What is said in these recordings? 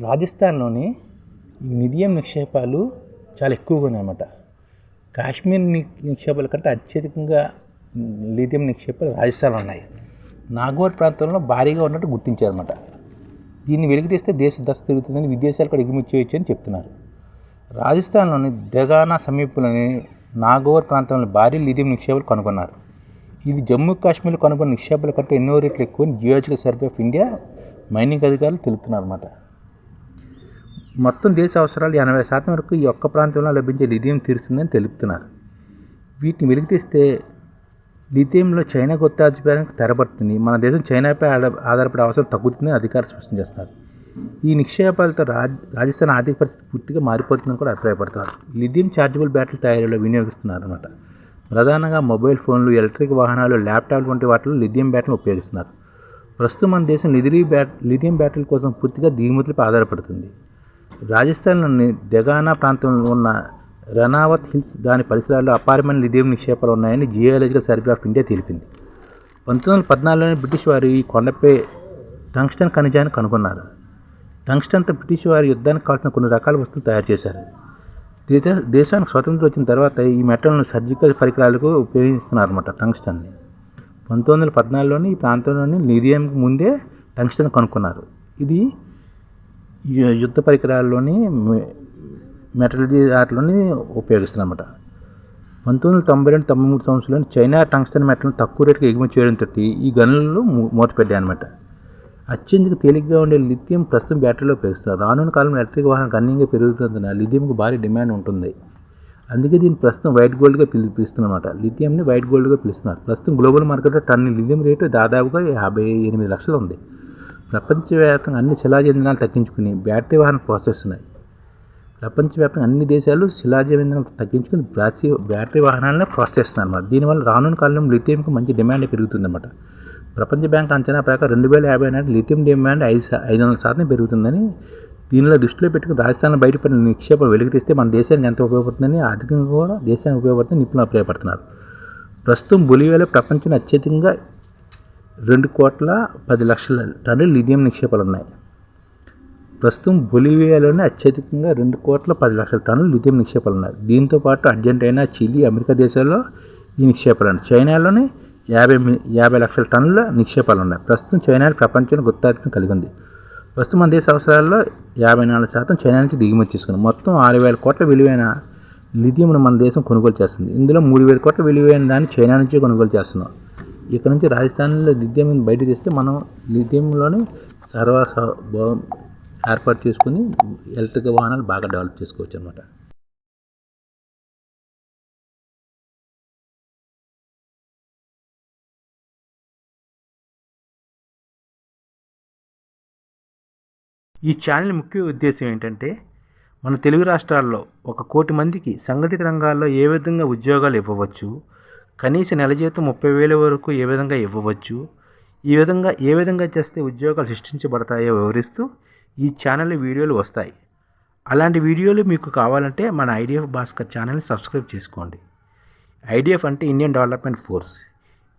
రాజస్థాన్లోని లిథియం నిక్షేపాలు చాలా ఎక్కువగా ఉన్నాయన్నమాట. కాశ్మీర్ నిక్షేపాల కంటే అత్యధికంగా లిథియం నిక్షేపాలు రాజస్థాన్లో ఉన్నాయి. నాగోర్ ప్రాంతంలో భారీగా ఉన్నట్టు గుర్తించారన్నమాట. దీన్ని వెలికి తీస్తే దేశ దశ తిరుగుతుందని విదేశాలు కూడా ఎగుమతి చేయొచ్చు అని చెప్తున్నారు. రాజస్థాన్లోని దెగానా సమీపంలోని నాగోర్ ప్రాంతంలో భారీ లిథియం నిక్షేపాలు కనుగొన్నారు. ఇది జమ్మూ కాశ్మీర్లో కనుగొన్న నిక్షేపాల కంటే ఎన్నో రెట్లు ఎక్కువ geological survey of India mining అధికారులు తెలుపుతున్నారన్నమాట. మొత్తం దేశ అవసరాలు 80% వరకు ఈ ఒక్క ప్రాంతంలో లభించే లిథియం తీరుస్తుందని తెలుపుతున్నారు. వీటిని వెలికి తీస్తే లిథియంలో చైనా కొత్త ఆధిపత్యానికి తెరపడుతుంది. మన దేశం చైనాపై ఆధారపడే అవసరం తగ్గుతుందని అధికారులు స్పష్టం చేస్తున్నారు. ఈ నిక్షేపాలతో రాజస్థాన్ ఆర్థిక పరిస్థితి పూర్తిగా మారిపోతుందని కూడా అభిప్రాయపడుతున్నారు. లిథియం ఛార్జబుల్ బ్యాటరీ తయారీలో వినియోగిస్తున్నారు అన్నమాట. ప్రధానంగా మొబైల్ ఫోన్లు, ఎలక్ట్రిక్ వాహనాలు, ల్యాప్టాప్లు వంటి వాటిలో లిథియం బ్యాటరీలు ఉపయోగిస్తున్నారు. ప్రస్తుతం మన దేశం లిథియం బ్యాటరీల కోసం పూర్తిగా దిగుమతులపై ఆధారపడుతుంది. రాజస్థాన్లోని దెగానా ప్రాంతంలో ఉన్న రనావత్ హిల్స్, దాని పరిసరాల్లో అపారమైన లిథియం నిక్షేపాలు ఉన్నాయని జియోలాజికల్ సర్వే ఆఫ్ ఇండియా తెలిపింది. 1914లోనే బ్రిటిష్ వారు ఈ కొండపై టంగ్స్టన్ ఖనిజాన్ని కనుగొన్నారు. టంగ్స్టన్తో బ్రిటిష్ వారు యుద్ధానికి కావాల్సిన కొన్ని రకాల వస్తువులు తయారు చేశారు. దేశానికి స్వతంత్రం వచ్చిన తర్వాత ఈ మెటల్ను సర్జికల్ పరికరాలకు ఉపయోగిస్తున్నారన్నమాట. టంగ్స్టన్ని 1914లోని ఈ ప్రాంతంలోని లిథియంకి ముందే టంగ్స్టన్ కనుక్కున్నారు. ఇది యుద్ధ పరికరాల్లోని మెటలజీ వాటిలోని ఉపయోగిస్తున్నమాట. 1992-93 సంవత్సరంలో చైనా టంగ్స్టన్ మెటల్ను తక్కువ రేటుకి ఎగుమతి చేయడంతో ఈ గనులు మూతపెట్టాయి అన్నమాట. అత్యంత తేలిగ్గా ఉండే లిథియం ప్రస్తుతం బ్యాటరీలో ఉపయోగిస్తున్నారు. రానున్న కాలంలో ఎలక్ట్రిక్ వాహనం గణనీయంగా పెరుగుతున్నందున లిథియంకు భారీ డిమాండ్ ఉంటుంది. అందుకే దీన్ని ప్రస్తుతం వైట్ గోల్డ్గా పిలుస్తున్నమాట. లిథియంని వైట్ గోల్డ్గా పిలుస్తున్నారు. ప్రస్తుతం గ్లోబల్ మార్కెట్లో టన్ను లిథియం రేటు దాదాపుగా 58 లక్షలు ఉంది. ప్రపంచవ్యాప్తంగా అన్ని శిలాజ ఇంధనాలు తగ్గించుకుని బ్యాటరీ వాహనం ప్రోత్సహిస్తున్నాయి. ప్రపంచవ్యాప్తంగా అన్ని దేశాలు శిలాజ ఇంధనాలు తగ్గించుకుని బ్యాటరీ వాహనాలను ప్రోత్సహిస్తున్నారు అన్నమాట. దీనివల్ల రానున్న కాలంలో లిథియంకు మంచి డిమాండ్ పెరుగుతుందన్నమాట. ప్రపంచ బ్యాంక్ అంచనా ప్రకారం 2050 నాటి లిథియం డిమాండ్ 500% పెరుగుతుందని, దీనిలో దృష్టిలో పెట్టుకుని రాజస్థాన్లో బయటపడిన నిక్షేపాలు వెలికి తీస్తే మన దేశానికి ఎంత ఉపయోగపడుతుందని, ఆర్థికంగా కూడా దేశానికి ఉపయోగపడుతుందని నిపుణులు అభిప్రాయపడుతున్నారు. ప్రస్తుతం బొలివియాలో ప్రపంచంలో అత్యధికంగా 2,10,00,000 టన్నుల లిథియం నిక్షేపాలు ఉన్నాయి. ప్రస్తుతం బొలివియాలోనే అత్యధికంగా 2,10,00,000 టన్నుల లిథియం నిక్షేపాలు ఉన్నాయి. దీంతోపాటు అర్జెంటీనా, చిలీ, అమెరికా దేశాల్లో ఈ నిక్షేపాలు ఉన్నాయి. చైనాలోనే 50 లక్షల టన్నుల నిక్షేపాలు ఉన్నాయి. ప్రస్తుతం చైనా ప్రపంచంలో గుత్తాధిపత్యం కలిగి ఉంది. ప్రస్తుతం మన దేశ అవసరాల్లో 54% చైనా నుంచి దిగుమతి చేసుకుంది. మొత్తం 6,000 కోట్ల విలువైన లిథియంను మన దేశం కొనుగోలు చేస్తుంది. ఇందులో 3,000 కోట్ల విలువైన దాన్ని చైనా నుంచి కొనుగోలు చేస్తున్నాం. ఇక్కడ నుంచి రాజస్థాన్లో లిథియం బయట తీస్తే మనం లిథియంలోని ఏర్పాటు చేసుకుని ఎలక్ట్రిక్ వాహనాలు బాగా డెవలప్ చేసుకోవచ్చు అన్నమాట. ఈ ఛానల్ ముఖ్య ఉద్దేశం ఏంటంటే, మన తెలుగు రాష్ట్రాల్లో 1 కోటి మందికి సంఘటిత రంగాల్లో ఏ విధంగా ఉద్యోగాలు ఇవ్వవచ్చు, కనీస నెల జీతం 30,000 వరకు ఏ విధంగా ఇవ్వవచ్చు, ఏ విధంగా చేస్తే ఉద్యోగాలు సృష్టించబడతాయో వివరిస్తూ ఈ ఛానల్ వీడియోలు వస్తాయి. అలాంటి వీడియోలు మీకు కావాలంటే మన ఐడిఎఫ్ భాస్కర్ ఛానల్ని సబ్స్క్రైబ్ చేసుకోండి. ఐడిఎఫ్ అంటే ఇండియన్ డెవలప్మెంట్ ఫోర్స్.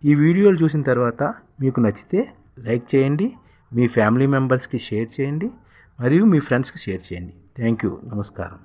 ఈ వీడియోలు చూసిన తర్వాత మీకు నచ్చితే లైక్ చేయండి, మీ ఫ్యామిలీ మెంబర్స్కి షేర్ చేయండి, మరియు మీ ఫ్రెండ్స్కి షేర్ చేయండి. Thank you. నమస్కారం.